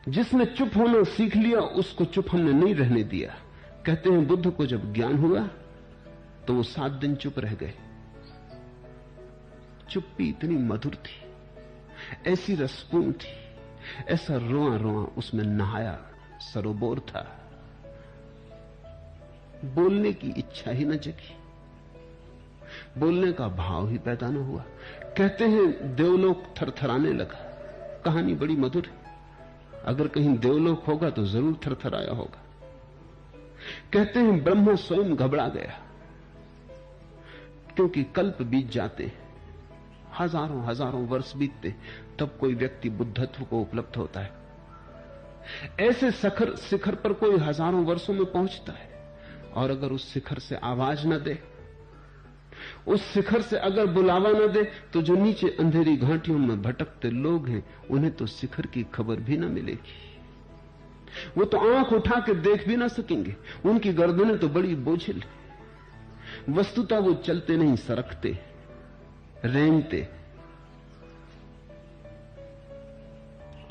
जिसने चुप होना सीख लिया उसको चुप हमने नहीं रहने दिया। कहते हैं बुद्ध को जब ज्ञान हुआ तो वो 7 दिन चुप रह गए। चुप्पी इतनी मधुर थी, ऐसी रसपूर्ण थी, ऐसा रोआ रोआ उसमें नहाया सरोवर था। बोलने की इच्छा ही न जगी, बोलने का भाव ही पैदा न हुआ। कहते हैं देवलोक थरथराने लगा। कहानी बड़ी मधुर है, अगर कहीं देवलोक होगा तो जरूर थरथराया होगा। कहते हैं ब्रह्मा स्वयं घबरा गया, क्योंकि कल्प बीत जाते, हजारों हजारों वर्ष बीतते, तब कोई व्यक्ति बुद्धत्व को उपलब्ध होता है। ऐसे शिखर पर कोई हजारों वर्षों में पहुंचता है, और अगर उस शिखर से आवाज न दे, उस शिखर से अगर बुलावा न दे, तो जो नीचे अंधेरी घाटियों में भटकते लोग हैं उन्हें तो शिखर की खबर भी न मिलेगी। वो तो आंख उठा के देख भी ना सकेंगे, उनकी गर्दनें तो बड़ी बोझिल। वस्तुतः वो चलते नहीं, सरकते, रेंगते।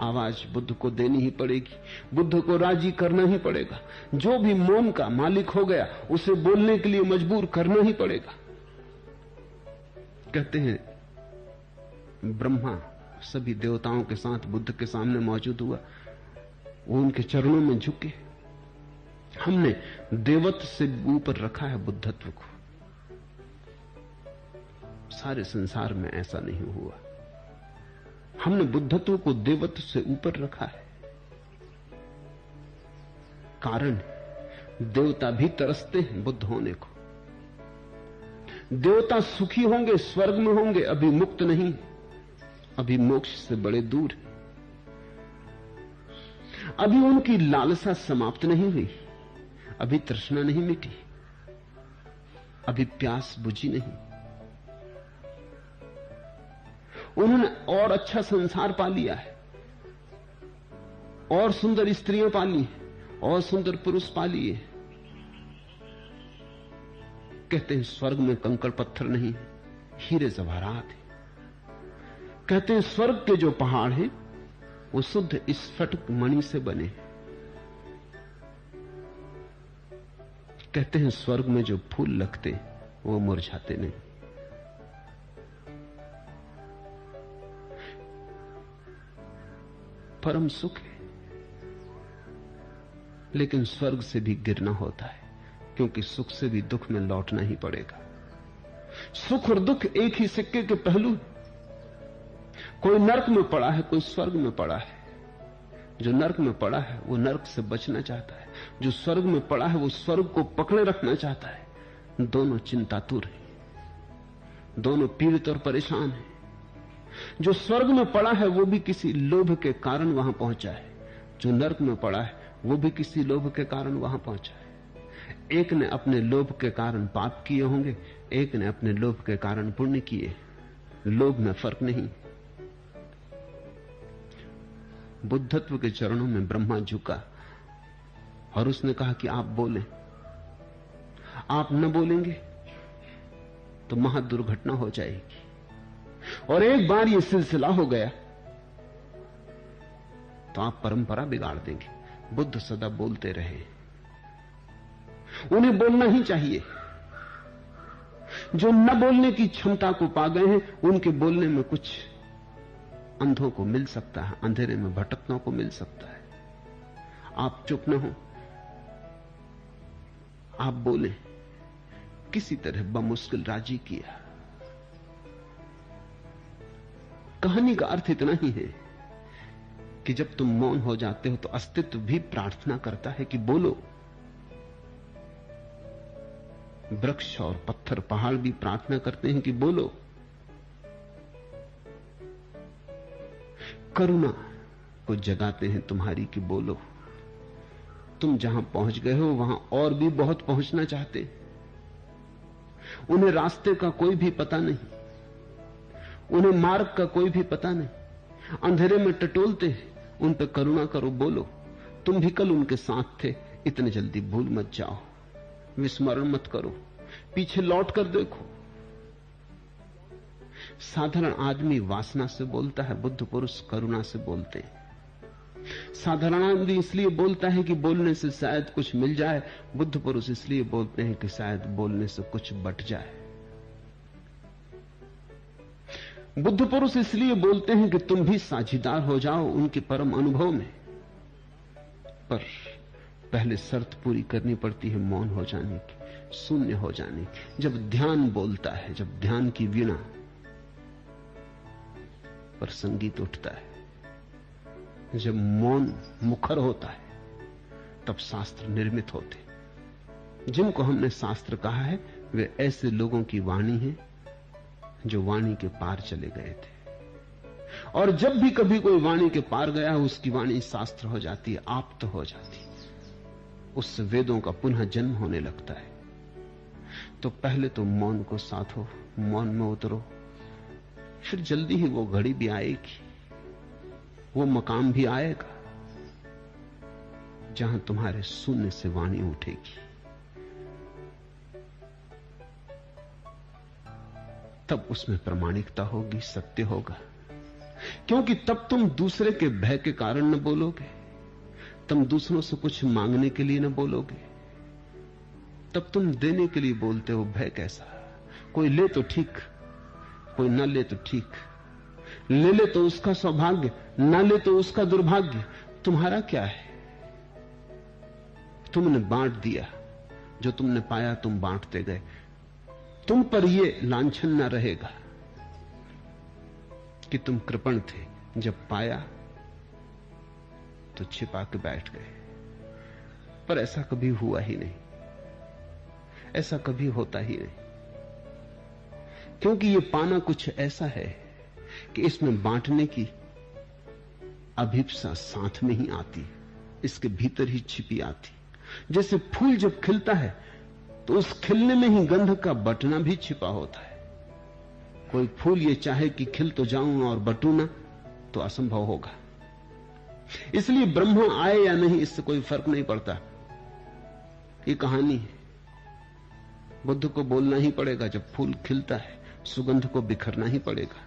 आवाज बुद्ध को देनी ही पड़ेगी, बुद्ध को राजी करना ही पड़ेगा। जो भी मौन का मालिक हो गया उसे बोलने के लिए मजबूर करना ही पड़ेगा। कहते हैं ब्रह्मा सभी देवताओं के साथ बुद्ध के सामने मौजूद हुआ, वो उनके चरणों में झुके। हमने देवत्व से ऊपर रखा है बुद्धत्व को, सारे संसार में ऐसा नहीं हुआ। हमने बुद्धत्व को देवत्व से ऊपर रखा है। कारण देवता भी तरसते हैं बुद्ध होने को। देवता सुखी होंगे, स्वर्ग में होंगे, अभी मुक्त नहीं, अभी मोक्ष से बड़े दूर। अभी उनकी लालसा समाप्त नहीं हुई, अभी तृष्णा नहीं मिटी, अभी प्यास बुझी नहीं। उन्होंने और अच्छा संसार पा लिया है, और सुंदर स्त्रियां पाली हैं, और सुंदर पुरुष पा लिए। कहते हैं स्वर्ग में कंकड़ पत्थर नहीं, हीरे जवाहरात है। कहते हैं स्वर्ग के जो पहाड़ हैं वो शुद्ध स्फटिक मणि से बने। कहते हैं स्वर्ग में जो फूल लगते वो मुरझाते नहीं। परम सुख है, लेकिन स्वर्ग से भी गिरना होता है, क्योंकि सुख से भी दुख में लौटना ही पड़ेगा। सुख और दुख एक ही सिक्के के पहलू। कोई नरक में पड़ा है, कोई स्वर्ग में पड़ा है। जो नरक में पड़ा है वो नरक से बचना चाहता है, जो स्वर्ग में पड़ा है वो स्वर्ग को पकड़े रखना चाहता है। दोनों चिंतातुर हैं, दोनों पीड़ित और परेशान हैं। जो स्वर्ग में पड़ा है वो भी किसी लोभ के कारण वहां पहुंचा है, जो नरक में पड़ा है वो भी किसी लोभ के कारण वहां पहुंचा है। एक ने अपने लोभ के कारण पाप किए होंगे, एक ने अपने लोभ के कारण पुण्य किए। लोभ में फर्क नहीं। बुद्धत्व के चरणों में ब्रह्मा झुका और उसने कहा कि आप बोलें। आप न बोलेंगे तो महादुर्घटना हो जाएगी। और एक बार यह सिलसिला हो गया तो आप परंपरा बिगाड़ देंगे। बुद्ध सदा बोलते रहे, उन्हें बोलना ही चाहिए। जो न बोलने की क्षमता को पा गए हैं उनके बोलने में कुछ अंधों को मिल सकता है, अंधेरे में भटकनों को मिल सकता है। आप चुप न हो, आप बोले। किसी तरह बमुश्किल राजी किया। कहानी का अर्थ इतना ही है कि जब तुम मौन हो जाते हो तो अस्तित्व भी प्रार्थना करता है कि बोलो। वृक्ष और पत्थर पहाड़ भी प्रार्थना करते हैं कि बोलो। करुणा को जगाते हैं तुम्हारी कि बोलो। तुम जहां पहुंच गए हो वहां और भी बहुत पहुंचना चाहते। उन्हें रास्ते का कोई भी पता नहीं, उन्हें मार्ग का कोई भी पता नहीं। अंधेरे में टटोलते हैं, उन पर करुणा करो, बोलो। तुम भी कल उनके साथ थे, इतने जल्दी भूल मत जाओ, विस्मरण मत करो, पीछे लौट कर देखो। साधारण आदमी वासना से बोलता है, बुद्ध पुरुष करुणा से बोलते हैं। साधारण आदमी इसलिए बोलता है कि बोलने से शायद कुछ मिल जाए, बुद्ध पुरुष इसलिए बोलते हैं कि शायद बोलने से कुछ बट जाए। बुद्ध पुरुष इसलिए बोलते हैं कि तुम भी साझीदार हो जाओ उनके परम अनुभव में, पर पहले शर्त पूरी करनी पड़ती है मौन हो जाने की, शून्य हो जाने की। जब ध्यान बोलता है, जब ध्यान की वीणा पर संगीत उठता है, जब मौन मुखर होता है, तब शास्त्र निर्मित होते। जिनको हमने शास्त्र कहा है वे ऐसे लोगों की वाणी है जो वाणी के पार चले गए थे, और जब भी कभी कोई वाणी के पार गया उसकी वाणी शास्त्र हो जाती है, आप्त हो जाती है, उससे वेदों का पुनः जन्म होने लगता है। तो पहले तो मौन को साधो, मौन में उतरो, फिर जल्दी ही वो घड़ी भी आएगी, वो मकाम भी आएगा जहां तुम्हारे शून्य से वाणी उठेगी। तब उसमें प्रामाणिकता होगी, सत्य होगा, क्योंकि तब तुम दूसरे के भय के कारण न बोलोगे, तुम दूसरों से कुछ मांगने के लिए न बोलोगे, तब तुम देने के लिए बोलते हो। भय कैसा? कोई ले तो ठीक, कोई न ले तो ठीक, ले ले तो उसका सौभाग्य, न ले तो उसका दुर्भाग्य। तुम्हारा क्या है? तुमने बांट दिया, जो तुमने पाया तुम बांटते गए, तुम पर यह लांछन न रहेगा कि तुम कृपण थे, जब पाया तो छिपा के बैठ गए। पर ऐसा कभी हुआ ही नहीं, ऐसा कभी होता ही नहीं, क्योंकि यह पाना कुछ ऐसा है कि इसमें बांटने की अभिप्सा साथ में ही आती, इसके भीतर ही छिपी आती। जैसे फूल जब खिलता है तो उस खिलने में ही गंध का बटना भी छिपा होता है। कोई फूल ये चाहे कि खिल तो जाऊं और बटू ना, तो असंभव होगा। इसलिए ब्रह्मा आए या नहीं इससे कोई फर्क नहीं पड़ता। ये कहानी है, बुद्ध को बोलना ही पड़ेगा। जब फूल खिलता है सुगंध को बिखरना ही पड़ेगा।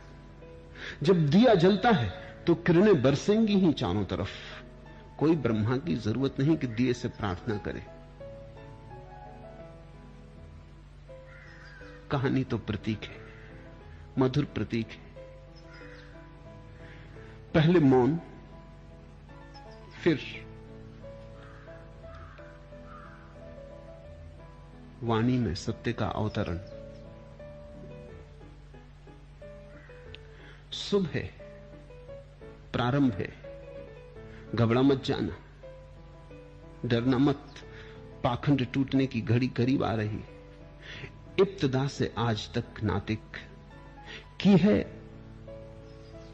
जब दिया जलता है तो किरणें बरसेंगी ही चारों तरफ। कोई ब्रह्मा की जरूरत नहीं कि दिए से प्रार्थना करे। कहानी तो प्रतीक है, मधुर प्रतीक है। पहले मौन, फिर वाणी में सत्य का अवतरण। शुभ है, प्रारंभ है, घबरा मत जाना, डरना मत। पाखंड टूटने की घड़ी करीब आ रही। इब्तिदा से आज तक नातिक की है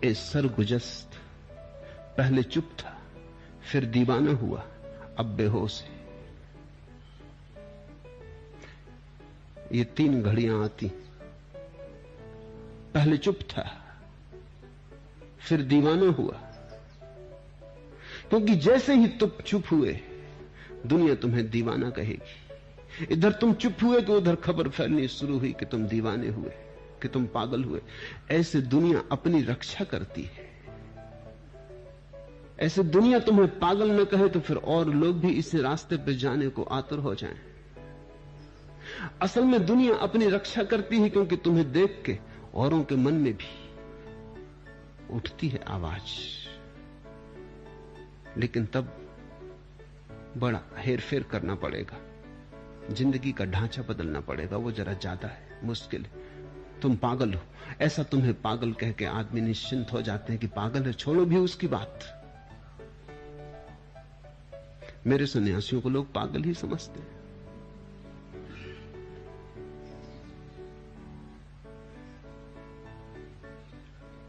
ए सरगुजस्त। पहले चुप था, फिर दीवाना हुआ, अब बेहोश है। ये तीन घड़ियां आती। पहले चुप था, फिर दीवाना हुआ, क्योंकि जैसे ही तुम चुप हुए दुनिया तुम्हें दीवाना कहेगी। इधर तुम चुप हुए कि उधर खबर फैलनी शुरू हुई कि तुम दीवाने हुए, कि तुम पागल हुए। ऐसे दुनिया अपनी रक्षा करती है। ऐसे दुनिया तुम्हें पागल न कहे तो फिर और लोग भी इस रास्ते पर जाने को आतुर हो जाएं। असल में दुनिया अपनी रक्षा करती है, क्योंकि तुम्हें देख के औरों के मन में भी उठती है आवाज। लेकिन तब बड़ा हेरफेर करना पड़ेगा, जिंदगी का ढांचा बदलना पड़ेगा। वो जरा ज्यादा है, मुश्किल है। तुम पागल हो, ऐसा तुम्हें पागल कह के आदमी निश्चिंत हो जाते हैं कि पागल है, छोड़ो भी उसकी बात। मेरे सन्यासियों को लोग पागल ही समझते हैं।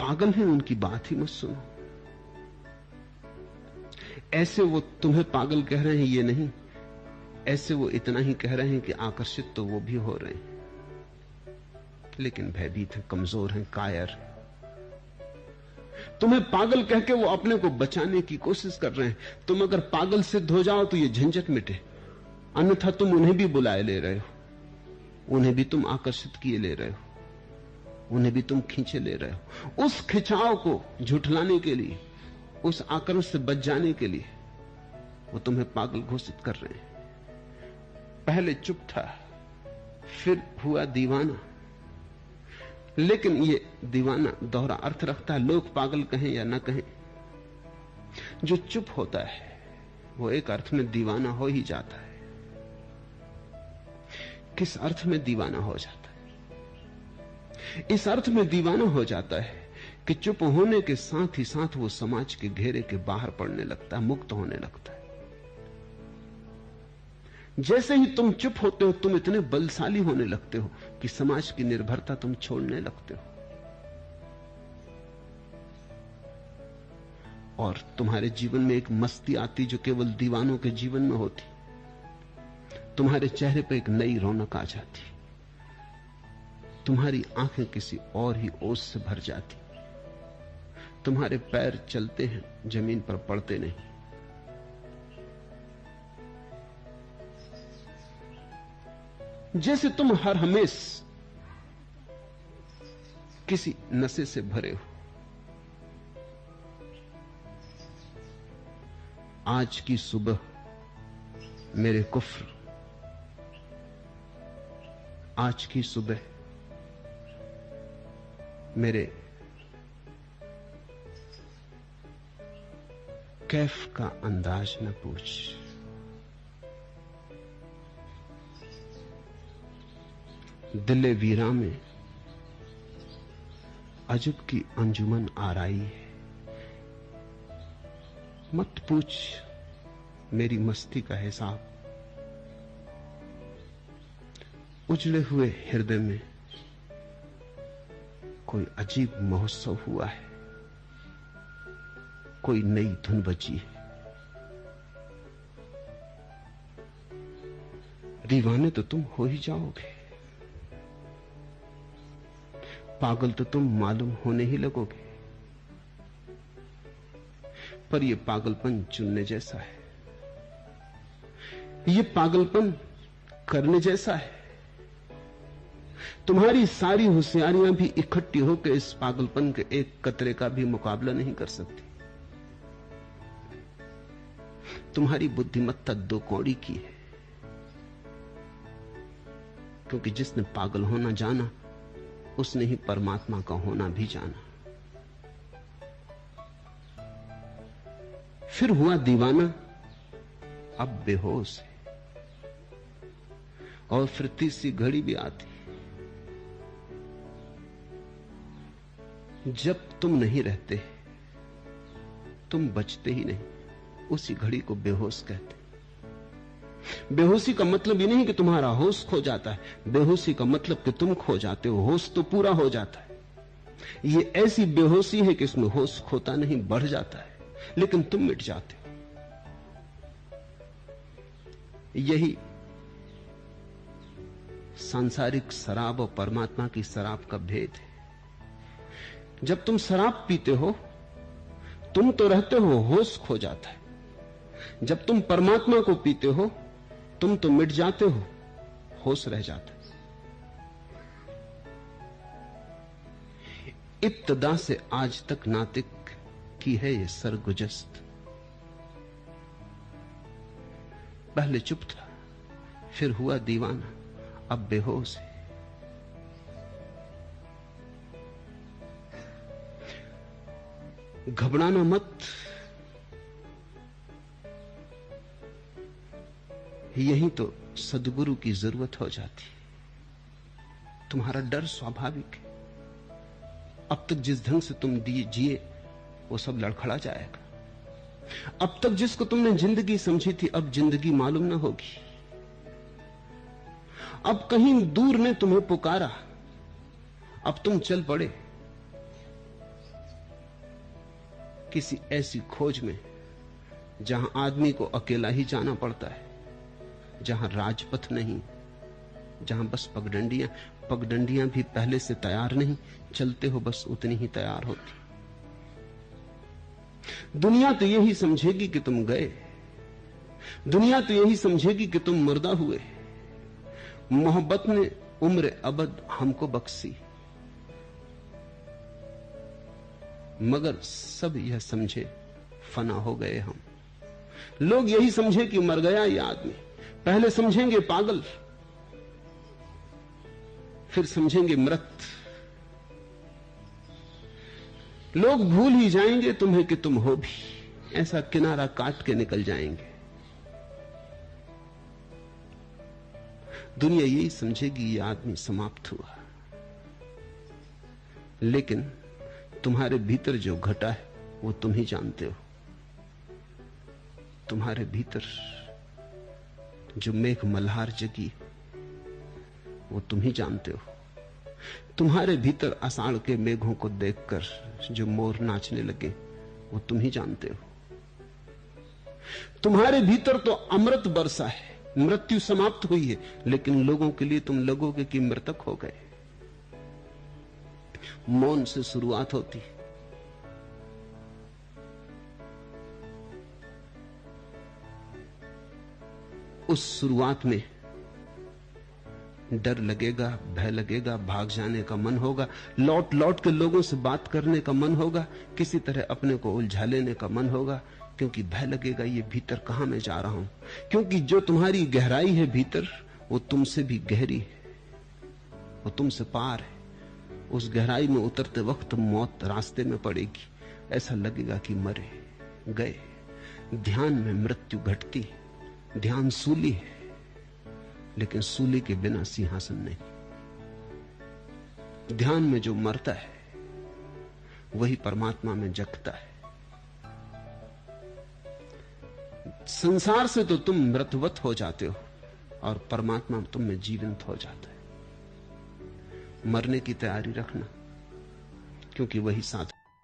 पागल है, उनकी बात ही मत सुनो। ऐसे वो तुम्हें पागल कह रहे हैं ये नहीं, ऐसे वो इतना ही कह रहे हैं कि आकर्षित तो वो भी हो रहे हैं, लेकिन भयभीत हैं, कमजोर हैं, कायर हैं। तुम्हें पागल कह के वो अपने को बचाने की कोशिश कर रहे हैं। तुम अगर पागल सिद्ध हो जाओ तो ये झंझट मिटे, अन्यथा तुम उन्हें भी बुलाए ले रहे हो, उन्हें भी तुम आकर्षित किए ले रहे हो, उन्हें भी तुम खींचे ले रहे हो। उस खिंचाव को झुठलाने के लिए उस आक्रमण से बच जाने के लिए वो तुम्हें पागल घोषित कर रहे हैं। पहले चुप था, फिर हुआ दीवाना। लेकिन ये दीवाना दोहरा अर्थ रखता है, लोग पागल कहें या ना कहें। जो चुप होता है वो एक अर्थ में दीवाना हो ही जाता है। किस अर्थ में दीवाना हो जाता है? इस अर्थ में दीवाना हो जाता है कि चुप होने के साथ ही साथ वो समाज के घेरे के बाहर पड़ने लगता है, मुक्त होने लगता है। जैसे ही तुम चुप होते हो, तुम इतने बलशाली होने लगते हो कि समाज की निर्भरता तुम छोड़ने लगते हो, और तुम्हारे जीवन में एक मस्ती आती जो केवल दीवानों के जीवन में होती। तुम्हारे चेहरे पर एक नई रौनक आ जाती, तुम्हारी आंखें किसी और ही ओस से भर जाती, तुम्हारे पैर चलते हैं, जमीन पर पड़ते नहीं। जैसे तुम हर हमेश किसी नशे से भरे हो। आज की सुबह मेरे कुफ्र, आज की सुबह मेरे कैफ का अंदाज न पूछ। दिले वीरा में अजब की अंजुमन आराई है। मत पूछ मेरी मस्ती का हिसाब। उजड़े हुए हृदय में कोई अजीब महोत्सव हुआ है, कोई नई धुन बजी है। दीवाने तो तुम हो ही जाओगे, पागल तो तुम मालूम होने ही लगोगे। पर यह पागलपन चुनने जैसा है, यह पागलपन करने जैसा है। तुम्हारी सारी होशियारियां भी इकट्ठी होकर इस पागलपन के एक कतरे का भी मुकाबला नहीं कर सकती। तुम्हारी बुद्धिमत्ता दो कौड़ी की है, क्योंकि जिसने पागल होना जाना उसने ही परमात्मा का होना भी जाना। फिर हुआ दीवाना, अब बेहोश है। और फिर तीसरी घड़ी भी आती, जब तुम नहीं रहते, तुम बचते ही नहीं, उसी घड़ी को बेहोश कहते। बेहोशी का मतलब ये नहीं कि तुम्हारा होश खो जाता है, बेहोशी का मतलब कि तुम खो जाते हो। होश तो पूरा हो जाता है। ये ऐसी बेहोशी है कि इसमें होश खोता नहीं, बढ़ जाता है, लेकिन तुम मिट जाते हो। यही सांसारिक शराब और परमात्मा की शराब का भेद है। जब तुम शराब पीते हो, तुम तो रहते हो, होश खो जाता है। जब तुम परमात्मा को पीते हो, तुम तो मिट जाते हो, होश रह जाता है। इब्तदा से आज तक नातिक की है ये सरगुजस्त। पहले चुप था, फिर हुआ दीवाना, अब बेहोश है। घबराना मत, यही तो सद्गुरु की जरूरत हो जाती। तुम्हारा डर स्वाभाविक है। अब तक जिस ढंग से तुम जिए वो सब लड़खड़ा जाएगा। अब तक जिसको तुमने जिंदगी समझी थी, अब जिंदगी मालूम ना होगी। अब कहीं दूर ने तुम्हें पुकारा, अब तुम चल पड़े किसी ऐसी खोज में जहां आदमी को अकेला ही जाना पड़ता है, जहां राजपथ नहीं, जहां बस पगडंडियां भी पहले से तैयार नहीं, चलते हो बस उतनी ही तैयार होती। दुनिया तो यही समझेगी कि तुम गए, दुनिया तो यही समझेगी कि तुम मुर्दा हुए। मोहब्बत ने उम्र अबद हमको बख्शी, मगर सब यह समझे फना हो गए हम। लोग यही समझे कि मर गया ये आदमी, पहले समझेंगे पागल, फिर समझेंगे मृत। लोग भूल ही जाएंगे तुम्हें कि तुम हो भी, ऐसा किनारा काट के निकल जाएंगे। दुनिया यही समझेगी ये आदमी समाप्त हुआ, लेकिन तुम्हारे भीतर जो घटा है वो तुम ही जानते हो। तुम्हारे भीतर जो मेघ मल्हार जगी वो तुम ही जानते हो। तुम्हारे भीतर आषाढ़ के मेघों को देखकर जो मोर नाचने लगे वो तुम ही जानते हो। तुम्हारे भीतर तो अमृत बरसा है, मृत्यु समाप्त हुई है, लेकिन लोगों के लिए तुम लगोगे कि मृतक हो गए। मौन से शुरुआत होती, उस शुरुआत में डर लगेगा, भय लगेगा, भाग जाने का मन होगा, लौट लौट के लोगों से बात करने का मन होगा, किसी तरह अपने को उलझा लेने का मन होगा, क्योंकि भय लगेगा ये भीतर कहां मैं जा रहा हूं। क्योंकि जो तुम्हारी गहराई है भीतर वो तुमसे भी गहरी है, वो तुमसे पार है। उस गहराई में उतरते वक्त मौत रास्ते में पड़ेगी, ऐसा लगेगा कि मरे गए। ध्यान में मृत्यु घटती, ध्यान सूली है, लेकिन सूली के बिना सिंहासन नहीं। ध्यान में जो मरता है वही परमात्मा में जगता है। संसार से तो तुम मृतवत हो जाते हो और परमात्मा तुम में जीवंत हो जाता है। मरने की तैयारी रखना, क्योंकि वही साथ